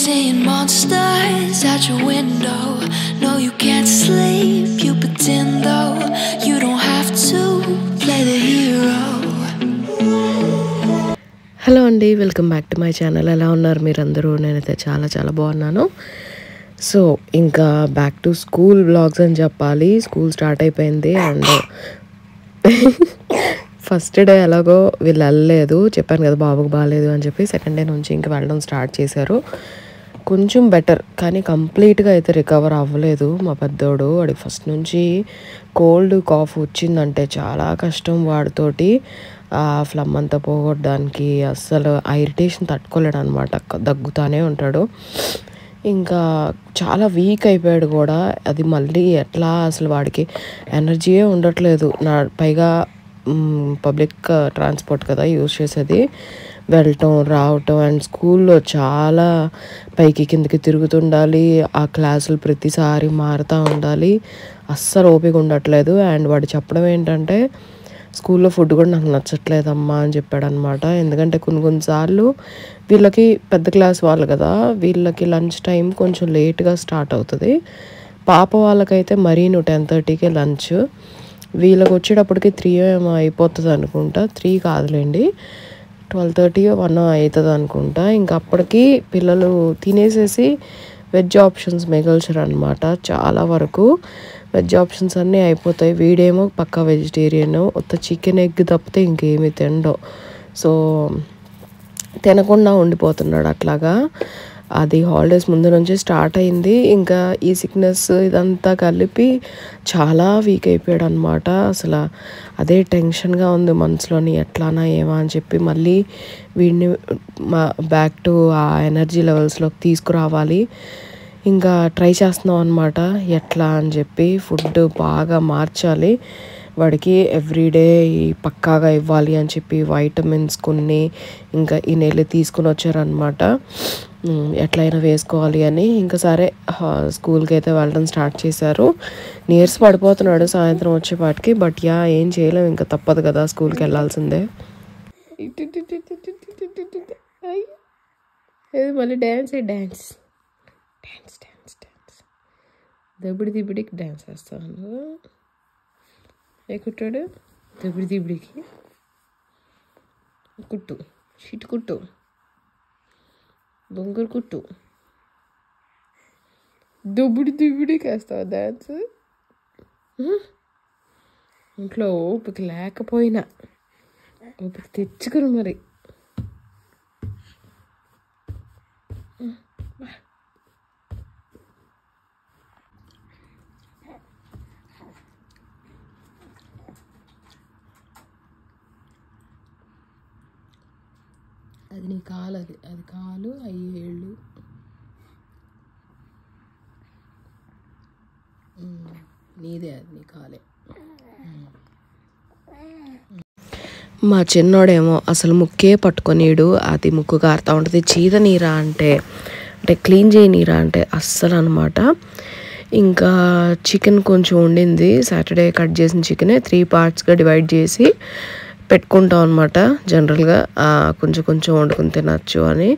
seeing monsters out your window. No, you can't sleep, you pretend though. You don't have to play the hero. Hello అండి, welcome back to my channel. ఎలా ఉన్నారు మీరందరూ? నేనైతే చాలా చాలా బాగున్నాను. So ఇంకా బ్యాక్ టు స్కూల్ వ్లాగ్స్ అని చెప్పాలి. స్కూల్ స్టార్ట్ అయిపోయింది అండ్ ఫస్ట్ డే ఎలాగో వీళ్ళు వెళ్ళలేదు, చెప్పాను కదా బాబుకు బాగాలేదు అని చెప్పి. సెకండ్ డే నుంచి ఇంకా వెళ్ళడం స్టార్ట్ చేశారు. కొంచెం బెటర్, కానీ కంప్లీట్గా అయితే రికవర్ అవ్వలేదు మా పెద్దోడు. వాడికి ఫస్ట్ నుంచి కోల్డ్ కాఫ్ వచ్చిందంటే చాలా కష్టం వాడితోటి. ఫ్లమ్ అంతా పోగొట్టడానికి అస్సలు ఆ ఇరిటేషన్ తట్టుకోలేడు అనమాట, దగ్గుతానే ఉంటాడు. ఇంకా చాలా వీక్ అయిపోయాడు కూడా. అది మళ్ళీ ఎట్లా, అసలు వాడికి ఎనర్జీయే ఉండట్లేదు. పైగా పబ్లిక్ ట్రాన్స్పోర్ట్ కదా యూజ్ చేసేది, వెళ్ళటం రావటం అండ్ స్కూల్లో చాలా పైకి కిందకి తిరుగుతుండాలి. ఆ క్లాసులు ప్రతిసారి మారుతూ ఉండాలి. అస్సలు ఓపిక ఉండట్లేదు. అండ్ వాడు చెప్పడం ఏంటంటే, స్కూల్లో ఫుడ్ కూడా నాకు నచ్చట్లేదమ్మా అని చెప్పాడు అనమాట. ఎందుకంటే కొన్నిసార్లు వీళ్ళకి పెద్ద క్లాస్ వాళ్ళు కదా, వీళ్ళకి లంచ్ టైం కొంచెం లేట్గా స్టార్ట్ అవుతుంది. పాప వాళ్ళకైతే మరీ 10:30కే లంచ్, వీళ్ళకి వచ్చేటప్పటికి 3 ఏమో అయిపోతుంది అనుకుంటా. 3 కాదులేండి, 12:30 1 అవుతుంది అనుకుంటా. ఇంకా అప్పటికి పిల్లలు తినేసేసి వెజ్ ఆప్షన్స్ మిగల్చరు అనమాట. చాలా వరకు వెజ్ ఆప్షన్స్ అన్నీ అయిపోతాయి. వీడేమో పక్కా వెజిటేరియన్, ఉత్త చికెన్ ఎగ్ తప్పితే ఇంకేమీ తినడు. సో తినకుండా ఉండిపోతున్నాడు అట్లాగా. అది హాలిడేస్ ముందు నుంచి స్టార్ట్ అయింది. ఇంకా ఈ సిక్నెస్ ఇదంతా కలిపి చాలా వీక్ అయిపోయాడు అనమాట. అసలు అదే టెన్షన్గా ఉంది మనసులోని, ఎట్లానా ఏమా అని చెప్పి. మళ్ళీ వీడిని బ్యాక్ టు ఆ ఎనర్జీ లెవెల్స్లోకి తీసుకురావాలి. ఇంకా ట్రై చేస్తున్నాం అనమాట ఎట్లా అని చెప్పి. ఫుడ్ బాగా మార్చాలి వాడికి, ఎవ్రీడే పక్కాగా ఇవ్వాలి అని చెప్పి వైటమిన్స్ కొన్ని ఇంకా ఈ నెల తీసుకుని వచ్చారనమాట. ఎట్లయినా వేసుకోవాలి అని. ఇంకా సరే స్కూల్కి అయితే వెళ్ళడం స్టార్ట్ చేశారు. నీరస పడిపోతున్నాడు సాయంత్రం వచ్చేపాటికి. బట్ ఏం చేయలేము, ఇంకా తప్పదు కదా, స్కూల్కి వెళ్ళాల్సిందే. మళ్ళీ dance dance dance dance dance దబ్బిడికి డ్యాన్స్ వేస్తాను. ఏ కుట్టాడు? దబ్బిడికి కుట్టు, షిట్ కుట్టు, బొంగురు కుట్టు, దుబ్బిడికి వేస్తావు డ్యాన్స్. ఇంట్లో ఓపిక లేకపోయినా ఓపిక తెచ్చుకుని మరి. అది నీ కాలు, అది కాలు, అయ్యేళ్ళు నీదే, అది నీ కాలే. మా చిన్నోడేమో అసలు ముక్కే పట్టుకొనిడు, అది ముక్కు కారుతూ ఉంటుంది. చీర నీరా అంటే క్లీన్ చేయనీరా అంటే అస్సలు అనమాట. ఇంకా చికెన్ కొంచెం ఉండింది, సాటర్డే కట్ చేసిన చికెనే 3 పార్ట్స్గా డివైడ్ చేసి పెట్టుకుంటాం అనమాట. జనరల్గా కొంచెం కొంచెం వండుకుని తినచ్చు అని.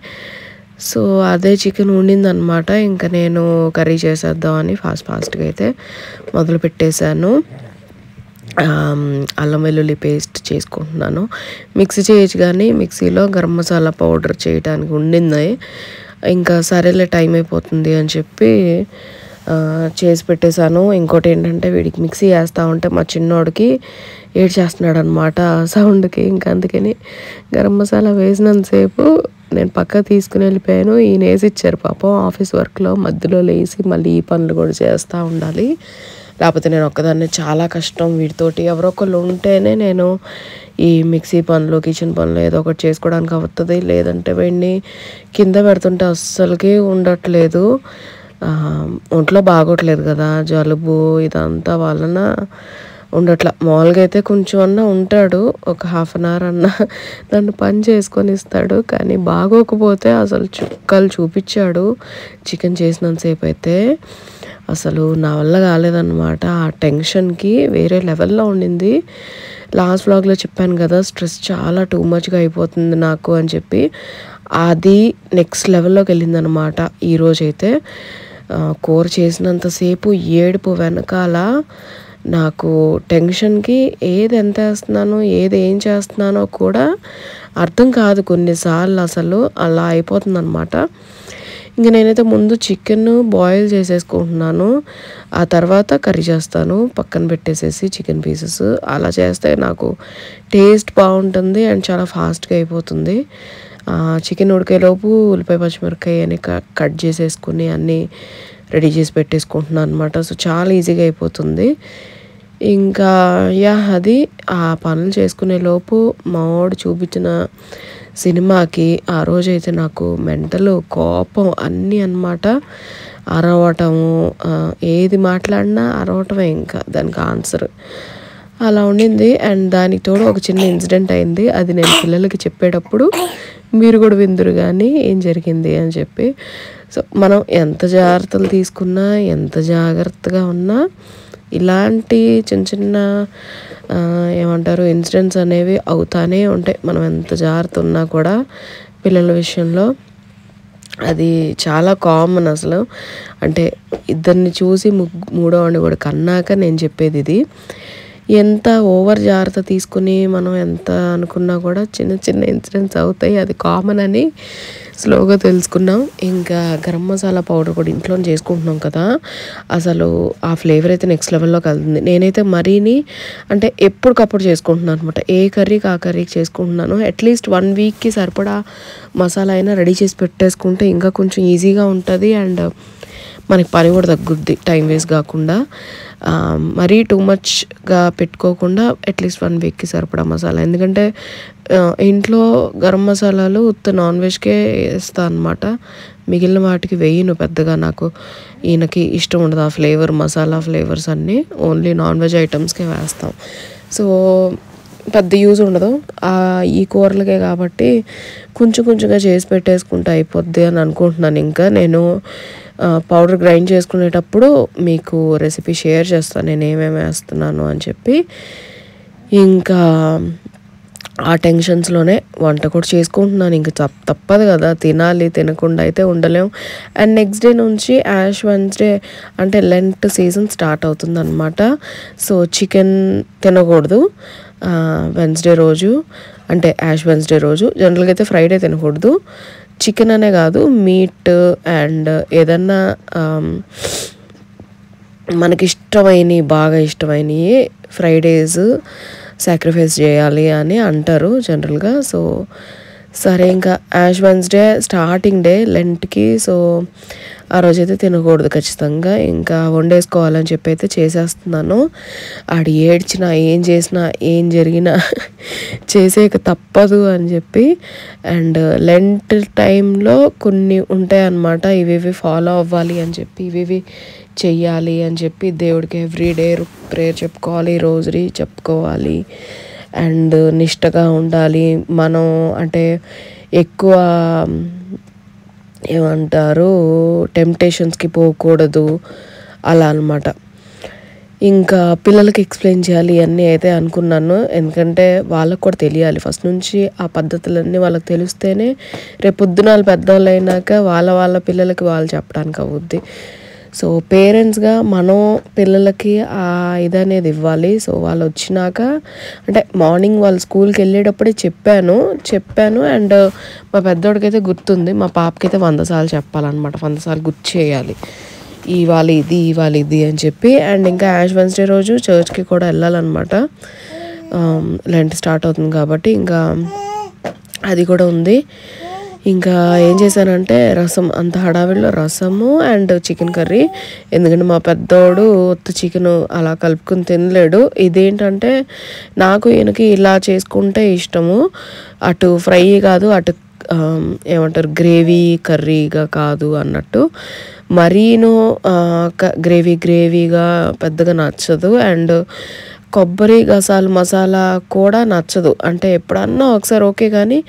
సో అదే చికెన్ ఉండిందనమాట. ఇంకా నేను కర్రీ చేసేద్దామని ఫాస్ట్గా అయితే మొదలు పెట్టేశాను. అల్లం వెల్లుల్లి పేస్ట్ చేసుకుంటున్నాను. మిక్సీ చేయొచ్చు కానీ మిక్సీలో గరం మసాలా పౌడర్ చేయడానికి ఉండింది. ఇంకా సరేలే టైం అయిపోతుంది అని చెప్పి చేసి పెట్టేశాను. ఇంకోటి ఏంటంటే, వీడికి మిక్సీ వేస్తూ ఉంటే మా చిన్నోడికి ఏడ్చేస్తున్నాడు అనమాట సౌండ్కి. ఇంకా అందుకని గరం మసాలా వేసినంతసేపు నేను పక్క తీసుకుని వెళ్ళిపోయాను. ఈయన వేసి ఇచ్చారు పాపం. ఆఫీస్ వర్క్లో మధ్యలో లేసి మళ్ళీ ఈ పనులు కూడా చేస్తూ ఉండాలి, లేకపోతే నేను ఒక్కదాన్ని చాలా కష్టం. వీటితోటి ఎవరో ఒకళ్ళు ఉంటేనే నేను ఈ మిక్సీ పనులు, కిచెన్ పనులు ఏదో ఒకటి చేసుకోవడానికి అవుతుంది. లేదంటే వీడిని కింద పెడుతుంటే అస్సలకి ఉండట్లేదు. ఒంట్లో బాగోట్లేదు కదా, జలుబు ఇదంతా వలన ఉండట్లా. మామూలుగా అయితే కొంచెం అన్నా ఉంటాడు, ఒక 1/2 అవర్ అన్నా నన్ను పని చేసుకొని ఇస్తాడు. కానీ బాగోకపోతే అసలు చుక్కలు చూపించాడు. చికెన్ చేసినంతసేపు అయితే అసలు నా వల్ల కాలేదన్నమాట. ఆ టెన్షన్కి వేరే లెవెల్లో ఉండింది. లాస్ట్ వ్లాగ్లో చెప్పాను కదా, స్ట్రెస్ చాలా టూ మచ్గా అయిపోతుంది నాకు అని చెప్పి. అది నెక్స్ట్ లెవెల్లోకి వెళ్ళిందనమాట. ఈరోజైతే కూర చేసినంతసేపు ఏడుపు వెనకాల నాకు టెన్షన్కి ఏది ఎంత వేస్తున్నానో ఏది ఏం చేస్తున్నానో కూడా అర్థం కాదు కొన్నిసార్లు. అసలు అలా అయిపోతుందన్నమాట. ఇంక నేనైతే ముందు చికెన్ బాయిల్ చేసేసుకుంటున్నాను, ఆ తర్వాత కర్రీ చేస్తాను పక్కన పెట్టేసేసి చికెన్ పీసెస్. అలా చేస్తే నాకు టేస్ట్ బాగుంటుంది అండ్ చాలా ఫాస్ట్గా అయిపోతుంది. చికెన్ ఉడికేలోపు ఉల్లిపాయ పచ్చిమిరపకాయ అని కట్ చేసేసుకుని అన్నీ రెడీ చేసి పెట్టేసుకుంటున్నాను అనమాట. సో చాలా ఈజీగా అయిపోతుంది. ఇంకా అది ఆ పనులు చేసుకునే లోపు మా వాడు చూపించిన సినిమాకి ఆ రోజైతే నాకు మెంటల్ కోపం అన్నీ అనమాట. అరవటము, ఏది మాట్లాడినా అరవటమే ఇంకా దానికి ఆన్సర్ అలా ఉండింది. అండ్ దానికి తోడు ఒక చిన్న ఇన్సిడెంట్ అయింది. అది నేను పిల్లలకి చెప్పేటప్పుడు మీరు కూడా విందురు కానీ ఏం జరిగింది అని చెప్పి. సో మనం ఎంత జాగ్రత్తలు తీసుకున్నా ఎంత జాగ్రత్తగా ఉన్నా ఇలాంటి చిన్న చిన్న ఏమంటారు ఇన్సిడెంట్స్ అనేవి అవుతానే ఉంటాయి. మనం ఎంత జాగ్రత్త ఉన్నా కూడా పిల్లల విషయంలో అది చాలా కామన్ అసలు. అంటే ఇద్దరిని చూసి మూడో వాడిని కూడా కన్నాక నేను చెప్పేది ఇది. ఎంత ఓవర్ జాగ్రత్త తీసుకుని మనం ఎంత అనుకున్నా కూడా చిన్న చిన్న ఇన్సిడెంట్స్ అవుతాయి, అది కామన్ అని స్లోగా తెలుసుకున్నాం. ఇంకా గరం మసాలా పౌడర్ కూడా ఇంట్లో చేసుకుంటున్నాం కదా, అసలు ఆ ఫ్లేవర్ అయితే నెక్స్ట్ లెవెల్లో కలుగుతుంది. నేనైతే మరీని అంటే ఎప్పటికప్పుడు చేసుకుంటున్నాను అనమాట. ఏ కర్రీకి ఆ కర్రీకి చేసుకుంటున్నాను. అట్లీస్ట్ 1 వీక్కి సరిపడా మసాలా అయినా రెడీ చేసి పెట్టేసుకుంటే ఇంకా కొంచెం ఈజీగా ఉంటుంది అండ్ మనకి పని కూడా తగ్గుద్ది, టైం వేస్ట్ కాకుండా. మరీ టూ మచ్గా పెట్టుకోకుండా అట్లీస్ట్ 1 వీక్కి సరిపడా మసాలా. ఎందుకంటే ఇంట్లో గరం మసాలాలు ఉత్త నాన్ వెజ్కే వేస్తా అనమాట, మిగిలిన వాటికి వేయను పెద్దగా. నాకు ఈయనకి ఇష్టం ఉండదు ఆ ఫ్లేవర్, మసాలా ఫ్లేవర్స్ అన్నీ ఓన్లీ నాన్ వెజ్ ఐటమ్స్కే వేస్తాం. సో పెద్ద యూజ్ ఉండదు ఈ కూరలకే కాబట్టి కొంచెం కొంచెంగా చేసి పెట్టేసుకుంటే అయిపోద్ది అని అనుకుంటున్నాను. ఇంకా నేను పౌడర్ గ్రైండ్ చేసుకునేటప్పుడు మీకు రెసిపీ షేర్ చేస్తాను నేను ఏమేమి వేస్తున్నాను అని చెప్పి. ఇంకా ఆ టెన్షన్స్లోనే వంట కూడా చేసుకుంటున్నాను. ఇంక తప్పదు కదా, తినాలి, తినకుండా అయితే ఉండలేం. అండ్ నెక్స్ట్ డే నుంచి యాష్ వెన్స్డే అంటే లెంట్ సీజన్ స్టార్ట్ అవుతుంది అనమాట. సో చికెన్ తినకూడదు వెన్స్డే రోజు, అంటే యాష్ వెన్స్డే రోజు. జనరల్గా అయితే ఫ్రైడే తినకూడదు. చికెన్ అనే కాదు, మీట్ అండ్ ఏదన్నా మనకిష్టమైనవి బాగా ఇష్టమైనవి ఫ్రైడేస్ సాక్రిఫైస్ చేయాలి అని అంటారు జనరల్గా. సో సరే, ఇంకా యాష్ వెన్స్డే స్టార్టింగ్ డే లెంట్కి. సో ఆ రోజైతే తినకూడదు ఖచ్చితంగా. ఇంకా వండేసుకోవాలని చెప్పి అయితే చేసేస్తున్నాను. ఆడు ఏడ్చినా ఏం చేసినా ఏం జరిగినా చేసేక తప్పదు అని చెప్పి. అండ్ లెంట్ టైంలో కొన్ని ఉంటాయన్నమాట, ఇవి ఫాలో అవ్వాలి అని చెప్పి, ఇవి చెయ్యాలి అని చెప్పి దేవుడికి ఎవ్రీడే ప్రేయర్ చెప్పుకోవాలి, రోజరీ చెప్పుకోవాలి అండ్ నిష్టగా ఉండాలి. మనం అంటే ఎక్కువ ఏమంటారు టెంప్టేషన్స్కి పోకూడదు అలా అనమాట. ఇంకా పిల్లలకి ఎక్స్ప్లెయిన్ చేయాలి అన్నీ అయితే అనుకున్నాను. ఎందుకంటే వాళ్ళకు కూడా తెలియాలి ఫస్ట్ నుంచి, ఆ పద్ధతులన్నీ వాళ్ళకి తెలిస్తేనే రేపొద్దున వాళ్ళు పెద్దవాళ్ళు అయినాక వాళ్ళ పిల్లలకి వాళ్ళు చెప్పడానికి అవుద్ది. సో పేరెంట్స్గా మనం పిల్లలకి ఆ ఇదనేది ఇవ్వాలి. సో వాళ్ళు వచ్చినాక అంటే మార్నింగ్ వాళ్ళు స్కూల్కి వెళ్ళేటప్పుడే చెప్పాను అండ్ మా పెద్దోడికైతే గుర్తుంది, మా పాపకైతే 100 సార్లు చెప్పాలన్నమాట, 100 సార్లు గుర్తు చేయాలి ఇవాళ ఇది అని చెప్పి. అండ్ ఇంకా యాష్ వెన్స్డే రోజు చర్చ్కి కూడా వెళ్ళాలన్నమాట, లెంట్ స్టార్ట్ అవుతుంది కాబట్టి ఇంకా అది కూడా ఉంది. ఇంకా ఏం చేశానంటే రసం, అంత హడావిడిలో రసము అండ్ చికెన్ కర్రీ. ఎందుకంటే మా పెద్దోడు చికెన్ అలా కలుపుకుని తినలేడు. ఇదేంటంటే నాకు ఈయనకి ఇలా చేసుకుంటే ఇష్టము, అటు ఫ్రై కాదు, అటు ఏమంటారు గ్రేవీ కర్రీగా కాదు అన్నట్టు. మరీను గ్రేవీగా పెద్దగా నచ్చదు. అండ్ కొబ్బరి గసాలు మసాలా కూడా నచ్చదు. అంటే ఎప్పుడన్నా ఒకసారి ఓకే, కానీ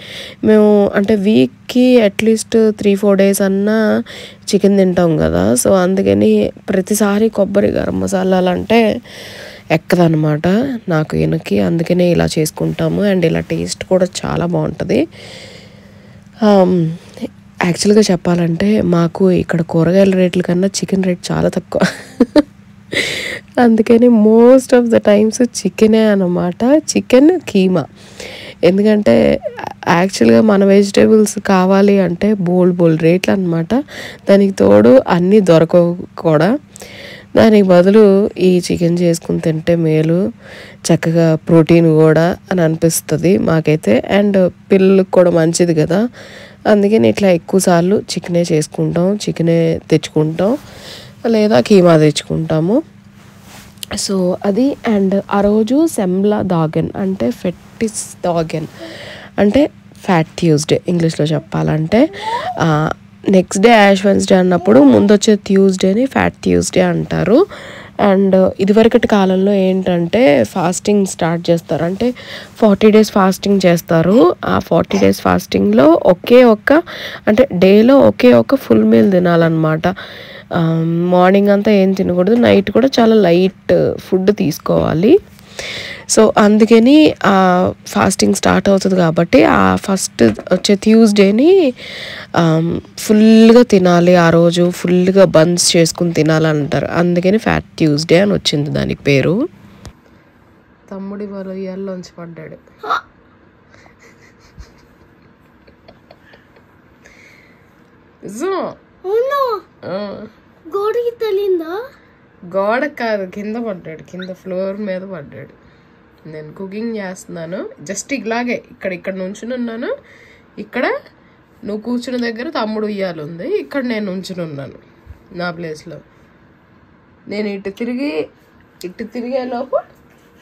మేము అంటే వీక్కి అట్లీస్ట్ 3-4 డేస్ అన్నా చికెన్ తింటాం కదా. సో అందుకని ప్రతిసారి కొబ్బరి గరం మసాలాలు అంటే ఎక్కదనమాట నాకు ఈయనకి. అందుకనే ఇలా చేసుకుంటాము అండ్ ఇలా టేస్ట్ కూడా చాలా బాగుంటుంది. యాక్చువల్గా చెప్పాలంటే మాకు ఇక్కడ కూరగాయల రేట్ల కన్నా చికెన్ రేట్ చాలా తక్కువ. అందుకని మోస్ట్ ఆఫ్ ద టైమ్స్ చికెనే అన్నమాట, చికెన్ కీమా. ఎందుకంటే యాక్చువల్గా మన వెజిటేబుల్స్ కావాలి అంటే బోల్డ్ రేట్లు అనమాట. దానికి తోడు అన్నీ దొరకవు కూడా. దానికి బదులు ఈ చికెన్ చేసుకుని తింటే మేలు, చక్కగా ప్రోటీన్ కూడా అని అనిపిస్తుంది మాకైతే. అండ్ పిల్లలకు కూడా మంచిది కదా, అందుకని ఇట్లా ఎక్కువసార్లు చికెనే చేసుకుంటాం, చికెనే తెచ్చుకుంటాం లేదా కీమా తెచ్చుకుంటాము. సో అది. అండ్ ఆ రోజు సెమ్లా దాగన్ అంటే ఫెట్టిస్ దాగన్ అంటే ఫ్యాట్ ట్యూస్డే ఇంగ్లీష్లో చెప్పాలంటే. నెక్స్ట్ డే యాష్ వెన్స్డే అన్నప్పుడు ముందు వచ్చే ట్యూస్డేని ఫ్యాట్ ట్యూస్డే అంటారు. అండ్ ఇదివరకటి కాలంలో ఏంటంటే ఫాస్టింగ్ స్టార్ట్ చేస్తారు, అంటే 40 days ఫాస్టింగ్ చేస్తారు. ఆ 40 days ఫాస్టింగ్లో అంటే డేలో ఒకే ఒక ఫుల్ మీల్ తినాలన్నమాట. మార్నింగ్ అంతా ఏం తినకూడదు, నైట్ కూడా చాలా లైట్ ఫుడ్ తీసుకోవాలి. సో అందుకని ఫాస్టింగ్ స్టార్ట్ అవుతుంది కాబట్టి ఆ ఫస్ట్ వచ్చే ట్యూస్డేని ఫుల్గా తినాలి, ఆ రోజు ఫుల్గా బన్స్ చేసుకుని తినాలంటారు. అందుకని ఫ్యాట్ ట్యూస్డే అని వచ్చింది దానికి పేరు. తమ్ముడి వాళ్ళ ఇయర్లోంచి పడ్డాడు. గోడకి తగిలిందా? గోడ కాదు, కింద పడ్డాడు, కింద ఫ్లోర్ మీద పడ్డాడు. నేను కుకింగ్ చేస్తున్నాను, జస్ట్ ఇలాగే ఇక్కడ నుంచుని ఉన్నాను. ఇక్కడ నువ్వు కూర్చున్న దగ్గర తమ్ముడు ఉయ్యాలు ఉంది, ఇక్కడ నేను నుంచుని ఉన్నాను నా ప్లేస్లో. నేను ఇటు తిరిగే లోపు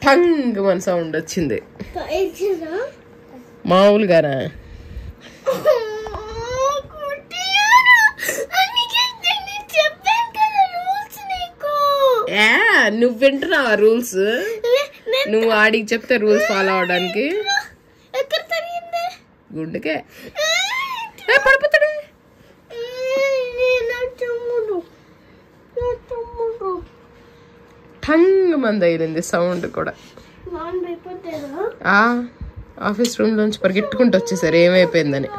టంగ్ మన సౌండ్ వచ్చింది. మామూలుగానా? నువ్వు వింటున్నావా రూల్స్? నువ్వు ఆడికి చెప్తే రూల్స్ ఫాలో అవడానికి గుండెకే పడిపోతాడు. టంగ్ మంది అయింది సౌండ్ కూడా. ఆఫీస్ రూమ్ లోంచి పరిగెట్టుకుంటూ వచ్చేసారు ఏమైపోయిందని.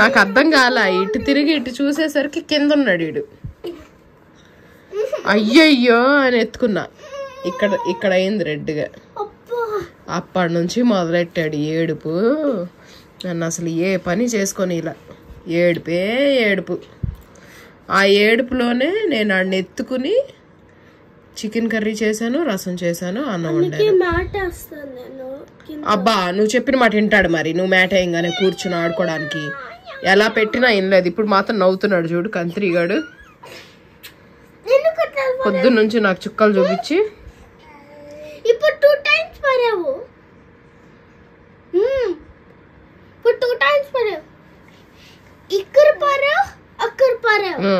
నాకు అర్థం కాల, ఇటు తిరిగి ఇటు చూసేసరికి కింద ఉన్నాడు వీడు. అయ్యయ్యో అని ఎత్తుకున్నా, ఇక్కడ అయింది రెడ్గా. అప్పటి నుంచి మొదలెట్టాడు ఏడుపు. నన్ను అసలు ఏ పని చేసుకొని ఇలా ఏడుపు. ఆ ఏడుపులోనే నేను ఆడిని ఎత్తుకుని చికెన్ కర్రీ చేశాను, రసం చేశాను, అన్నం వండాను. అబ్బా నువ్వు చెప్పిన మాట వింటాడు మరి. నువ్వు మ్యాట్ వేయంగానే కూర్చుని ఆడుకోవడానికి ఎలా పెట్టినా ఏం లేదు. ఇప్పుడు మాత్రం నవ్వుతున్నాడు చూడు కంత్రిగాడు. పొద్దున్న నుంచి నాకు చుక్కలు చూపించి ఇప్పుడు 2 times పరావు. ఇప్పుడు 2 times పరావు. ఇక్కడ పరావు, అక్కడ పరావు.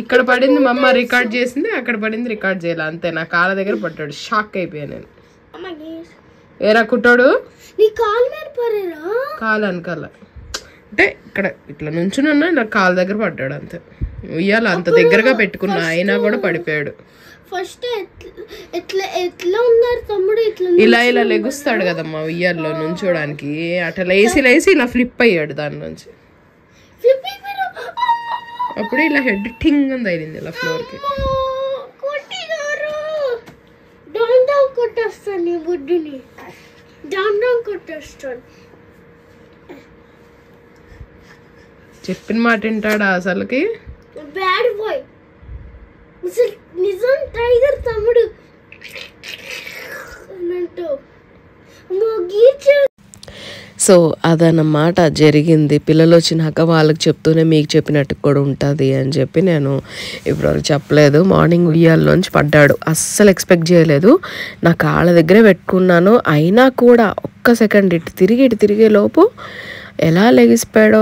ఇక్కడ పడింది మా అమ్మ రికార్డ్ చేసింది, అక్కడ పడింది రికార్డ్ చేయాలి అంతే. నా కాళ్ళ దగ్గర పడ్డాడు, షాక్ అయిపోయా నేను. ఏరా కుట్టాడు నీ కాలు మీద పరారా? కాలు అనకాల అంటే ఇక్కడ ఇట్లా నుంచున్నా నాకు కాళ్ళ దగ్గర పడ్డాడు అంతే. ఉయ్యాల అంత దగ్గరగా పెట్టుకున్నా అయినా కూడా పడిపోయాడు. ఫస్ట్ ఎట్లా ఉన్నారు తమ్ముడు? ఇలా లెగుస్తాడు కదమ్మా ఉయ్యాల్లో నుంచోడానికి. అట్లా లేసి ఇలా ఫ్లిప్ అయ్యాడు దాని నుంచి. అప్పుడు ఇలా హెడ్ టింగ్ అని తగిలింది ఇలా ఫ్లోర్ కి. కొట్టేస్తాను బుడ్డిని, కొట్టేస్తాను. చెప్పిన మాట వింటాడా అసలుకి? బ్యాడ్ బాయ్, నిజం టైగర్ తమ్ముడు అన్నట్టు. సో అదన్నమాట జరిగింది. పిల్లలు వచ్చినాక వాళ్ళకి చెప్తూనే మీకు చెప్పినట్టు కూడా ఉంటుంది అని చెప్పి నేను ఇప్పటివరకు చెప్పలేదు. మార్నింగ్ ఉయ్యాల్లోంచి పడ్డాడు, అస్సలు ఎక్స్పెక్ట్ చేయలేదు. నా కాళ్ళ దగ్గరే పెట్టుకున్నాను, అయినా కూడా ఒక్క సెకండ్ ఇటు తిరిగే లోపు ఎలా లేచిపోయాడు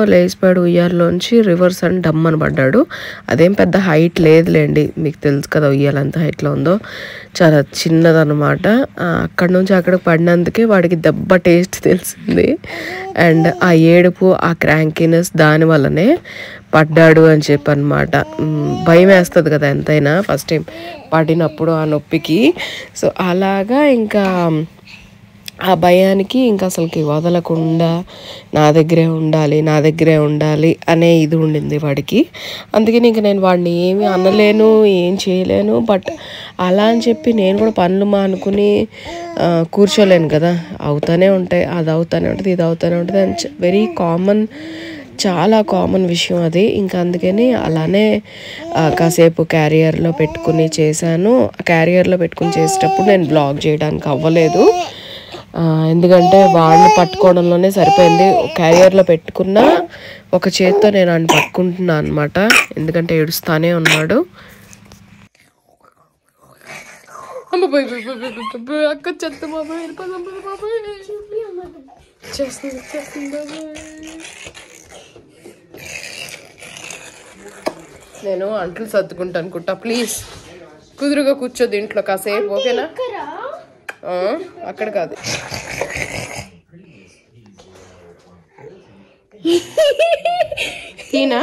ఉయ్యాల్లోంచి. రివర్స్ అని డమ్ అని పడ్డాడు. అదేం పెద్ద హైట్ లేదులేండి, మీకు తెలుసు కదా ఉయ్యాల ఎంత హైట్లో ఉందో, చాలా చిన్నదన్నమాట. అక్కడి నుంచి అక్కడికి పడినందుకే వాడికి దెబ్బ టేస్ట్ తెలిసింది. అండ్ ఆ ఏడుపు, ఆ క్రాంకీనెస్ దాని వల్లనే పడ్డాడు అని చెప్పి అనమాట. భయం వేస్తుంది కదా ఎంతైనా ఫస్ట్ టైం పడినప్పుడు ఆ నొప్పికి. సో అలాగా ఇంకా ఆ భయానికి ఇంకా అసలుకి వదలకుండా నా దగ్గరే ఉండాలి అనే ఇది ఉండింది వాడికి. అందుకని ఇంక నేను వాడిని ఏమీ అనలేను, ఏం చేయలేను. బట్ అలా అని చెప్పి నేను కూడా పనులు మానుకుని కూర్చోలేను కదా. అవుతూనే ఉంటాయి, అది అవుతూనే ఉంటుంది, ఇది అవుతూనే ఉంటుంది. అండ్ వెరీ కామన్, చాలా కామన్ విషయం అది. ఇంకా అందుకని అలానే కాసేపు క్యారియర్లో పెట్టుకుని చేశాను. క్యారియర్లో పెట్టుకుని చేసేటప్పుడు నేను బ్లాగ్ చేయడానికి అవ్వలేదు, ఎందుకంటే వాడిని పట్టుకోవడంలోనే సరిపోయింది. క్యారియర్లో పెట్టుకున్న ఒక చేత్తో నేను ఆయన పట్టుకుంటున్నాను అనమాట, ఎందుకంటే ఏడుస్తానే ఉన్నాడు. అక్క చెత్త నేను అంట్లు సర్దుకుంటాను కుట్టా, ప్లీజ్ కుదురుగా కూర్చోద్దు ఇంట్లో కాసేపు, ఓకేనా? అక్కడ కాదు, ఈయన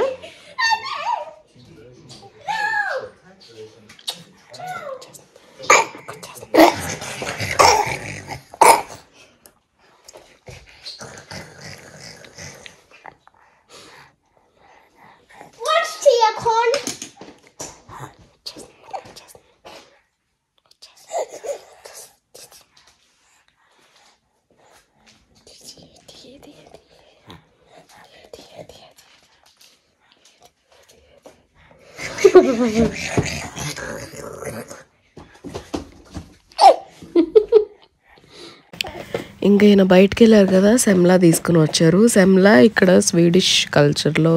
ఇంకా ఈయన బయటికి వెళ్ళారు కదా, సెమ్లా తీసుకుని వచ్చారు. సెమ్లా ఇక్కడ స్వీడిష్ కల్చర్లో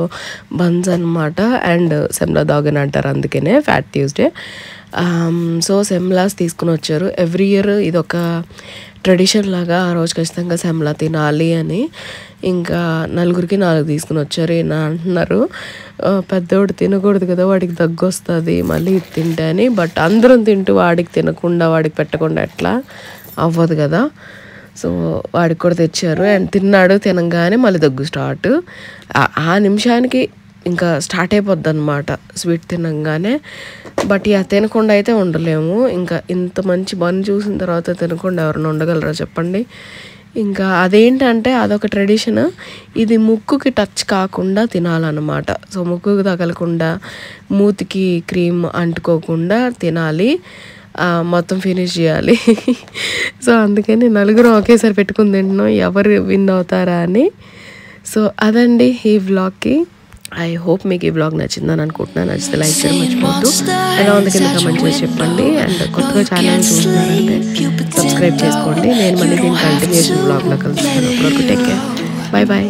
బన్స్ అనమాట, అండ్ సెమ్లా దాగన్ అంటారు, అందుకనే ఫ్యాట్ ట్యూస్డే. సో సెమ్లాస్ తీసుకుని వచ్చారు. ఎవ్రీ ఇయర్ ఇదొక ట్రెడిషన్ లాగా ఆ రోజు ఖచ్చితంగా సెమ్లా తినాలి అని. ఇంకా 4 తీసుకుని వచ్చారు. ఈయన అంటున్నారు పెద్దోడు తినకూడదు కదా, వాడికి దగ్గు వస్తుంది మళ్ళీ ఇది తింటే అని. బట్ అందరం తింటూ వాడికి తినకుండా వాడికి పెట్టకుండా ఎట్లా అవ్వదు కదా. సో వాడికి కూడా తెచ్చారు, అండ్ తిన్నాడు. తినగానే మళ్ళీ దగ్గు స్టార్ట్. ఆ నిమిషానికి ఇంకా స్టార్ట్ అయిపోద్ది అనమాట స్వీట్ తినగానే. బట్ ఇక తినకుండా అయితే ఉండలేము. ఇంకా ఇంత మంచి బన్ చూసిన తర్వాత తినకుండా ఎవరైనా ఉండగలరా చెప్పండి. ఇంకా అదేంటంటే అదొక ట్రెడిషన్. ఇది ముక్కుకి టచ్ కాకుండా తినాలన్నమాట. సో ముక్కుకి తగలకుండా, మూతికి క్రీమ్ అంటుకోకుండా తినాలి, మొత్తం ఫినిష్ చేయాలి. సో అందుకని 4 ఒకేసారి పెట్టుకుని తింటున్నాం, ఎవరు విన్ అవుతారా అని. సో అదండి ఈ వ్లాగ్కి. ఐ హోప్ మీకు ఈ వ్లాగ్ నచ్చిందని అనుకుంటున్నాను. నచ్చితే లైక్ చేయడం మర్చిపోవద్దు. ఎలా ఉంది కింద కమెంట్ చేసి చెప్పండి. అండ్ కొత్తగా ఛానల్ చూస్తున్నారంటే సబ్స్క్రైబ్ చేసుకోండి. నేను మళ్ళీ దీని కంటిన్యూషన్ వ్లాగ్లో కలుస్తాను. అప్పటివరకు టేక్ కేర్, బాయ్ బాయ్.